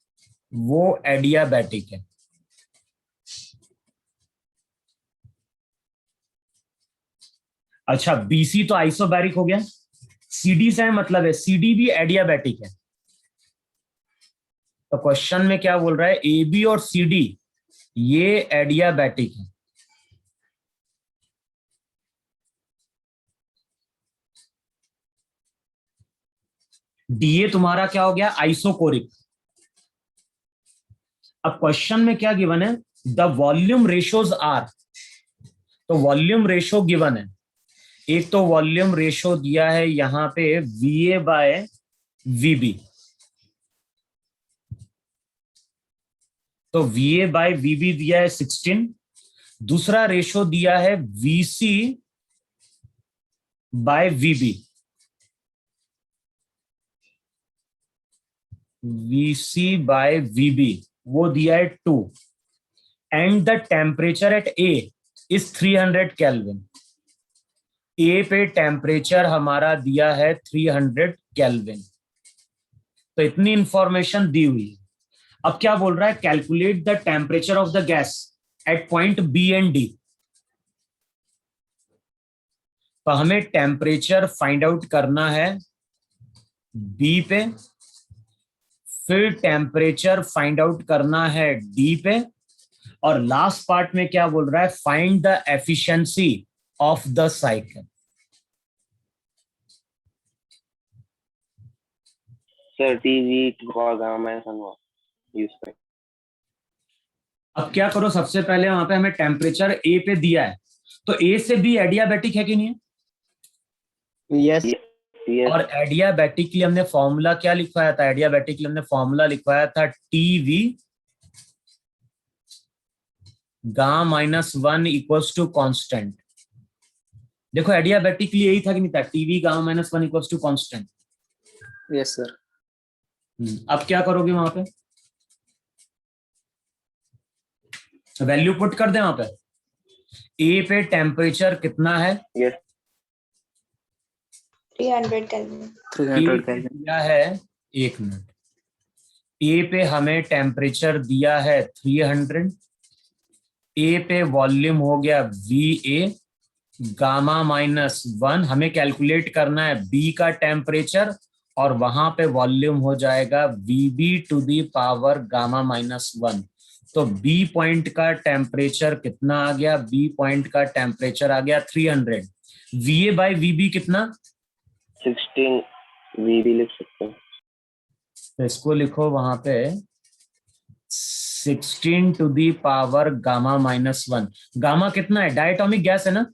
वो एडियाबैटिक है. अच्छा, BC तो आइसोबैरिक हो गया. CD से मतलब है CD भी एडियाबैटिक है. तो क्वेश्चन में क्या बोल रहा है? AB और CD ये एडियाबैटिक है. DA तुम्हारा क्या हो गया? आइसोकोरिक. अब क्वेश्चन में क्या गिवन है? The volume ratios are. तो वॉल्यूम रेशो गिवन है. एक तो वॉल्यूम रेशो दिया है यहां पे VA बाय VB. तो VA बाय VB दिया है 16. दूसरा रेशो दिया है VC by VB. VC by VB वो दिया है 2. And the temperature at A is 300 kelvin. A पे टेम्परेचर हमारा दिया है 300 केल्विन. तो इतनी इंफॉर्मेशन दी हुई है. अब क्या बोल रहा है, calculate the temperature of the gas at point B and D. तो हमें टेम्परेचर फाइंड आउट करना है बी पे, फिर टेम्परेचर फाइंड आउट करना है डी पे, और लास्ट पार्ट में क्या बोल रहा है, find the efficiency of the cycle. Sir TV मैं समझा यूज कर। अब क्या करो, सबसे पहले वहां पे हमें टेम्परेचर ए पे दिया है, तो ए से बी एडियाबैटिक है कि नहीं है? यस यस और एडियाबैटिक के लिए हमने फॉर्मूला क्या लिखवाया था? एडियाबैटिक के लिए हमने फॉर्मूला लिखवाया था TV gamma minus 1 equals to constant. देखो एडियाबैटिक के लिए यही था कि नहीं था, TV gamma minus 1 equals to constant. Yes sir. अब क्या करोगे वहां पे, वैल्यू पुट कर दे वहां पे। ए पे टेम्परेचर कितना है? Yes 300 Kelvin. 300 ए पे केल्विन। दिया है, एक मिनट, ए पे हमें टेम्परेचर दिया है 300, ए पे वॉल्यूम हो गया वी ए गामा माइनस 1, हमें कैलकुलेट करना है बी का टेम्परेचर, और वहां पे वॉल्यूम हो जाएगा V B to the power gamma minus 1। तो बी पॉइंट का टेम्परेचर कितना आ गया? बी पॉइंट का टेम्परेचर आ गया 300। V A by V B कितना? 16 वी भी लिख सकते हैं। तो इसको लिखो वहां पे 16 to the power gamma minus 1। गामा कितना है? डायटोमिक गैस है ना?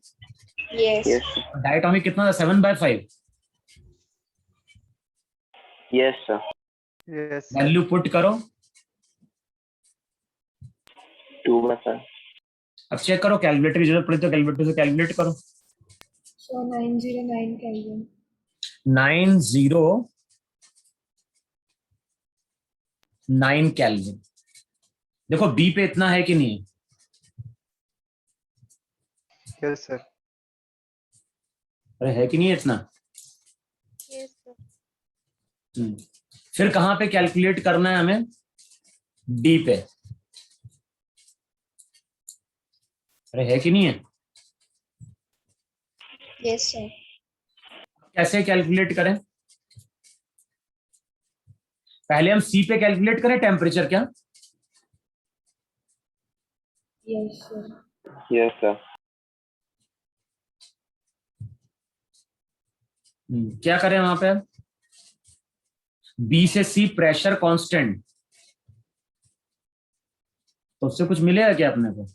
Yes. यस डायटोमिक कितना था? 7/5। Yes sir Yes. Value put करो। 2 में सर। अब चेक करो, कैलकुलेटर की जरूरत पड़े तो कैलकुलेटर से कैलकुलेट करो। So 909 Kelvin. 909 केल्विन। देखो बी पे इतना है कि नहीं है? Yes, sir. अरे है कि नहीं है इतना? Yes, sir. फिर कहां पे कैलकुलेट करना है हमें? डी पे। अरे है कि नहीं है? Yes, sir. कैसे कैलकुलेट करें? पहले हम सी पे कैलकुलेट करें टेम्परेचर क्या? Yes, sir. यस सर क्या करें वहां पे? बी से सी प्रेशर कांस्टेंट, तो उससे कुछ मिलेगा क्या अपने को?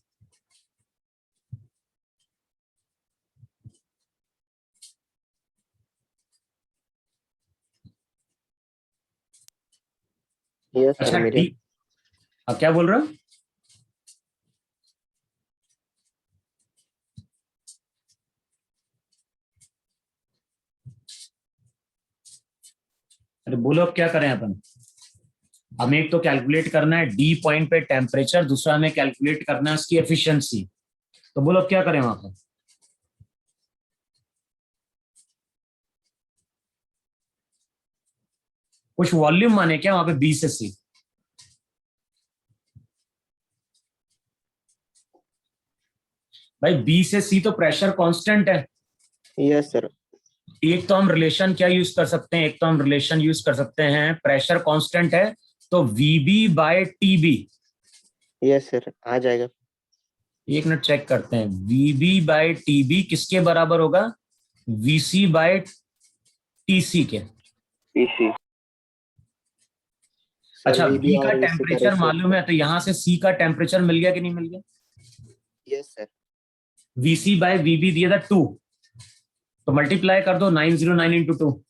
यस अच्छा सर मेरे। डी, अब क्या बोल रहे हो? अरे बोलो अब क्या करें अपन? हमें एक तो कैलकुलेट करना है डी पॉइंट पे टेम्परेचर, दूसरा हमें कैलकुलेट करना है उसकी एफिशिएंसी। तो बोलो अब क्या करें वहां पर? कुछ वॉल्यूम माने क्या वहां पे बी से सी? भाई बी से सी तो प्रेशर कांस्टेंट है। Yes sir. एक तो हम रिलेशन क्या यूज कर सकते हैं, एक तो हम रिलेशन यूज कर सकते हैं, प्रेशर कांस्टेंट है तो वीबी बाय टीबी। यस सर आ जाएगा। एक मिनट चेक करते हैं, वीबी बाय टीबी किसके बराबर होगा? वीसी बाय टीसी के। पीसी अच्छा VB बी का और VC का टेम्परेचर रेशियो। मालूम है, तो यहां से सी का टेम्परेचर मिल गया कि नहीं मिल गया? Yes sir. वीसी बाय वीबी दिया था 2, तो मल्टीप्लाई कर दो 909 इंटू 2,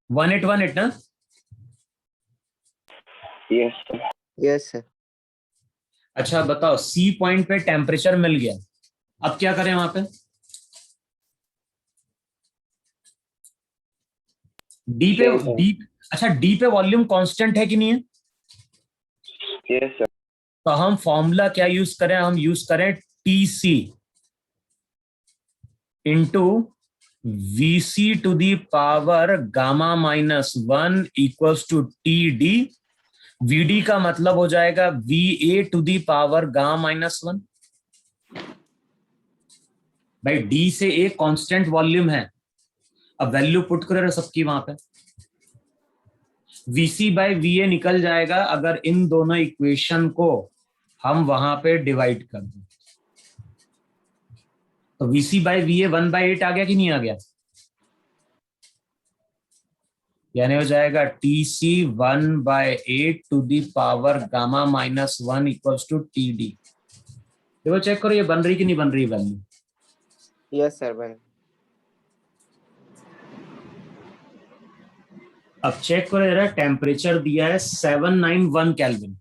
1818 ना? Yes sir yes sir. अच्छा बताओ, सी पॉइंट पे टेम्परेचर मिल गया, अब क्या करें वहां पे? डी पे डी, अच्छा डी पे वॉल्यूम कांस्टेंट है कि नहीं है? यस सर तो हम फॉर्मूला क्या यूज करें? हम यूज करें TC into VC to the power gamma minus 1 equals to TD. VD का मतलब हो जाएगा VA to the power gamma minus 1. भाई D से A कांस्टेंट वॉल्यूम है. अब वैल्यू पुट करो सबकी वहां पे. VC बाय VA निकल जाएगा अगर इन दोनों इक्वेशन को हम वहां पे डिवाइड कर दें. तो VC बाय VA 1/8 आ गया कि नहीं आ गया? यानी हो जाएगा TC 1/8 to the power gamma minus 1 equals to TD. देखो चेक करो ये बन रही कि नहीं बन रही वैल्यू. यस सर बन। अब चेक करो जरा, टेम्परेचर दिया है 791 केल्विन.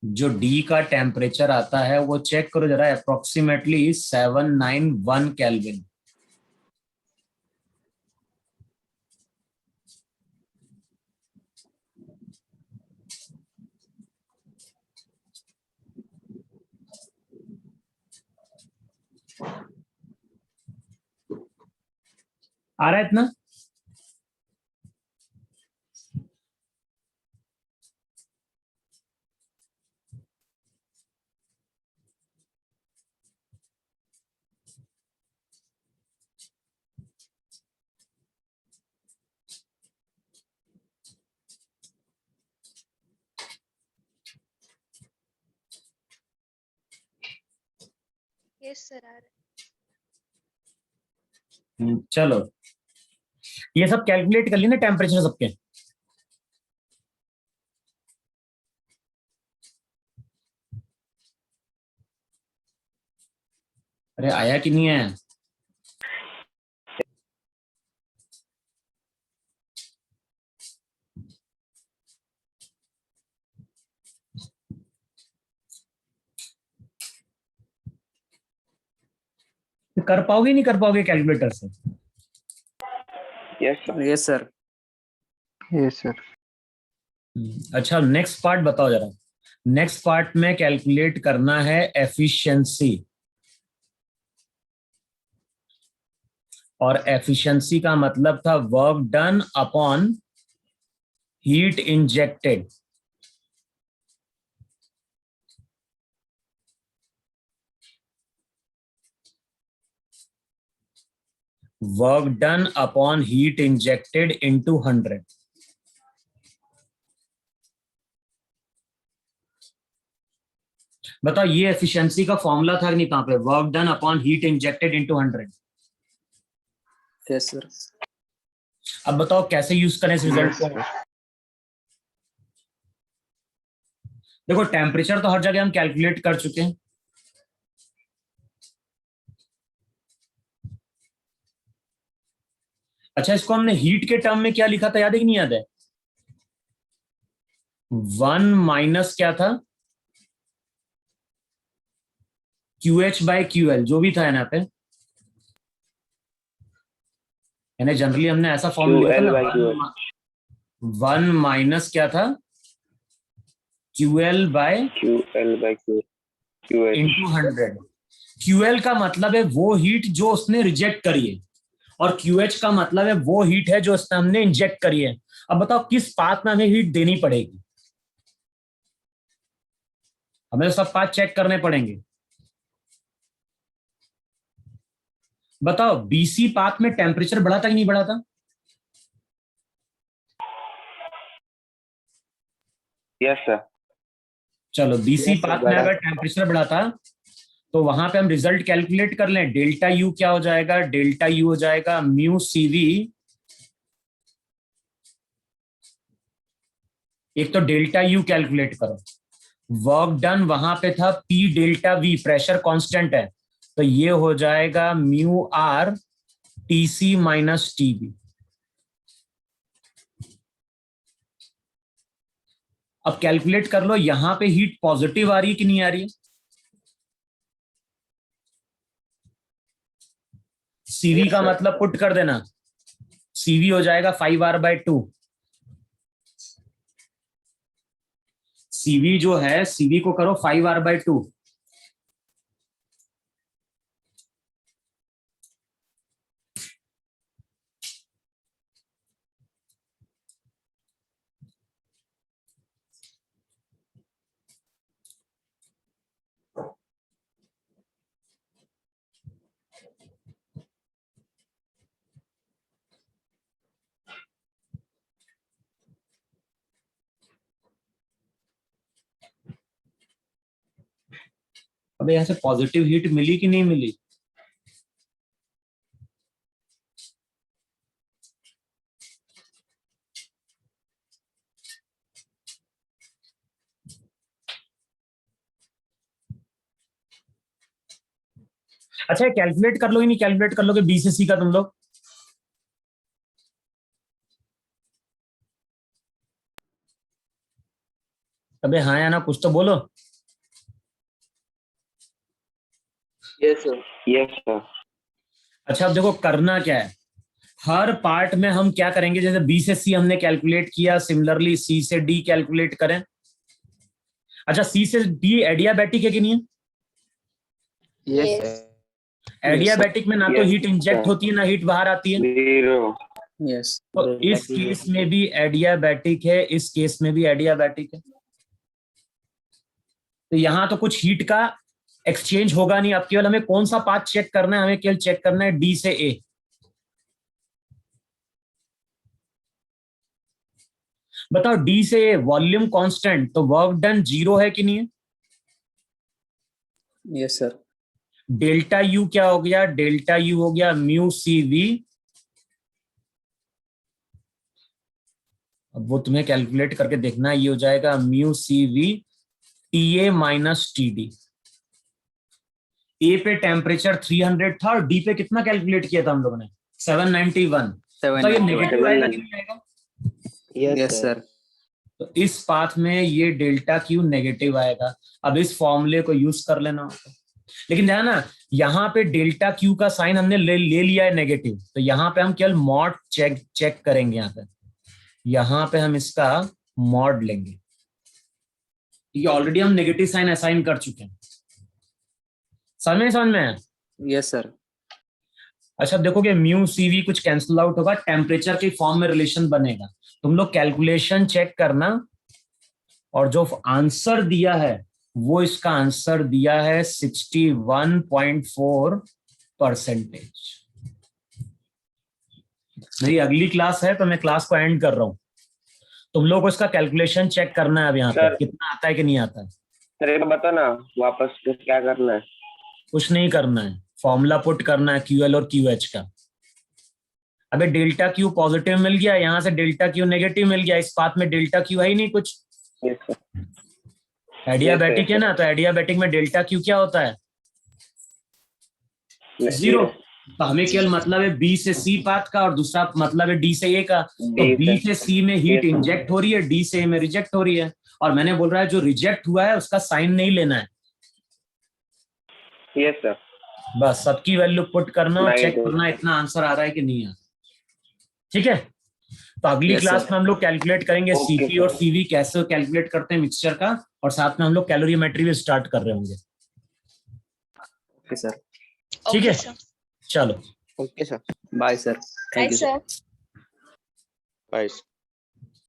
जो D का टेम्परेचर आता है वो चेक करो जरा, अप्रोक्सीमेटली 791 केल्विन. आ रहा है इतना? Yes, sir. आ रहा है. चलो ये सब कैलकुलेट कर ली ना टेम्परेचर सबके. अरे आया कि नहीं है? कर पाओगे नहीं कर पाओगे कैलकुलेटर से? Yes sir. Yes, sir. Yes, sir. अच्छा नेक्स्ट पार्ट बताओ जरा. नेक्स्ट पार्ट में कैलकुलेट करना है एफिशिएंसी. और एफिशिएंसी का मतलब था work done upon heat injected. Work done upon heat injected into 100. बताओ ये एफिशिएंसी का फॉर्मूला था कि नहीं? कहां पे? Work done upon heat injected into 100. Yes, sir. अब बताओ कैसे यूज करें इस रिजल्ट Yes, को. sir. देखो टेम्परेचर तो हर जगह हम कैलकुलेट कर चुके हैं. अच्छा इसको हमने हीट के टर्म में क्या लिखा था याद है कि नहीं याद है? 1 माइनस क्या था? QH बाय QL जो भी था यहाँ पे. यानी जनरली हमने ऐसा फॉर्मूला लिखा QL by QL. था. 1 माइनस क्या था? QL by QH. Into 100. QL का मतलब है वो हीट जो उसने रिजेक्ट करी है और QH का मतलब है वो हीट है जो उसने हमने इंजेक्ट करी है. अब बताओ किस पाथ में हमें हीट देनी पड़ेगी? हमें सब पाथ चेक करने पड़ेंगे. बताओ BC पाथ में टेम्परेचर बढ़ा था कि नहीं बढ़ा था? Yes sir. चलो BC Yes, sir, पाथ में बढ़ा. अगर टेम्परेचर बढ़ा था तो वहां पे हम रिजल्ट कैलकुलेट कर लें. डेल्टा U क्या हो जाएगा? डेल्टा U हो जाएगा म्यू CV. एक तो डेल्टा U कैलकुलेट करो. वर्क डन वहां पे था P delta V, pressure constant है तो ये हो जाएगा mu R TC minus TB. अब कैलकुलेट कर लो यहां पे हीट पॉजिटिव आ रही है कि नहीं आ रही है? CV Yes, का sir. मतलब पुट कर देना. CV हो जाएगा 5R/2. CV जो है CV को करो 5R/2. अबे यहाँ से पॉजिटिव हीट मिली कि नहीं मिली? अच्छा कैलकुलेट कर लोगे नहीं कैलकुलेट कर लोगे बी से सी का तुम लोग? अबे हाँ या ना कुछ तो बोलो। Yes sir. Yes sir. अच्छा अब देखो करना क्या है, हर पार्ट में हम क्या करेंगे, जैसे बी से सी हमने कैलकुलेट किया, सिमिलरली सी से डी कैलकुलेट करें। अच्छा सी से डी एडियाबैटिक है कि नहीं है? Yes, Yes. sir. एडियाबैटिक में ना तो Yes, हीट इंजेक्ट sir. होती है ना हीट बाहर आती है। 0. यस तो इस केस में भी एडियाबैटिक है, इस केस में भी एडियाबैटिक है। तो यहां तो कुछ हीट का एक्सचेंज होगा नहीं। अब केवल हमें कौन सा पाथ चेक करना है, हमें केवल चेक करना है डी से ए। बताओ डी से ए वॉल्यूम कांस्टेंट, तो वर्क डन 0 है कि नहीं है? यस सर डेल्टा यू क्या हो गया, डेल्टा यू हो गया म्यू सी वी। अब वो तुम्हें कैलकुलेट करके देखना, ये हो जाएगा mu C V T A minus T D. A पे टेम्परेचर 300 था और डी पे कितना कैलकुलेट किया था हम लोगों ने? 791। तो ये नेगेटिव आएगा कि नहीं आएगा? Yes, yes sir. सर तो इस पाथ में ये डेल्टा क्यू नेगेटिव आएगा। अब इस फॉर्मूले को यूज कर लेना। लेकिन ध्यान ना, यहाँ पे डेल्टा क्यू का साइन हमने ले लिया है नेगेटिव, तो यहाँ पे हम केवल मॉड चेक करेंगे। यहाँ पे हम इसका मॉड लेंगे। ये ऑलरेडी हम नेगेटिव साइन असाइन कर चुके हैं। समझ में? यस सर अच्छा देखोगे म्यू सीवी कुछ कैंसिल आउट होगा, टेम्परेचर के फॉर्म में रिलेशन बनेगा। तुम लोग कैलकुलेशन चेक करना, और जो आंसर दिया है वो इसका आंसर दिया है 61.4%। मेरी अगली क्लास है तो मैं क्लास को एंड कर रहा हूं। तुम लोग को इसका कैलकुलेशन चेक करना है अब यहाँ पे सर। कितना आता है कि नहीं आता है। सर एक बता ना वापस क्या करना है? कुछ नहीं करना है, फॉर्मूला पुट करना है क्यूएल और क्यूएच का। अबे डेल्टा क्यू पॉजिटिव मिल गया, यहाँ से डेल्टा क्यू नेगेटिव मिल गया, इस पाथ में डेल्टा क्यू है ही नहीं कुछ। Yes sir. एडियाबैटिक है ना, तो एडियाबैटिक में डेल्टा क्यू क्या होता है? 0। तो हमें केवल मतलब है बी से सी पाथ का, और दूसरा मतलब है डी से ए का। तो बी से सी में हीट इंजेक्ट हो रही है, डी से ए में रिजेक्ट हो रही है। और मैंने बोल रहा है जो रिजेक्ट हुआ है उसका साइन नहीं लेना है। Yes sir. बस सबकी वैल्यू पुट करना और नहीं, चेक नहीं। करना इतना आंसर आ रहा है कि नहीं आ रहा। ठीक है, तो अगली Yes, क्लास sir. में हम लोग कैलकुलेट करेंगे Okay, सीपी और सीवी कैसे कैलकुलेट करते हैं मिक्सचर का, और साथ में हम लोग कैलोरीमेट्री भी स्टार्ट कर रहे होंगे। ओके सर ठीक Okay, है, sir. चलो Okay, sir. Bye sir Bye, thank you sir. Bye.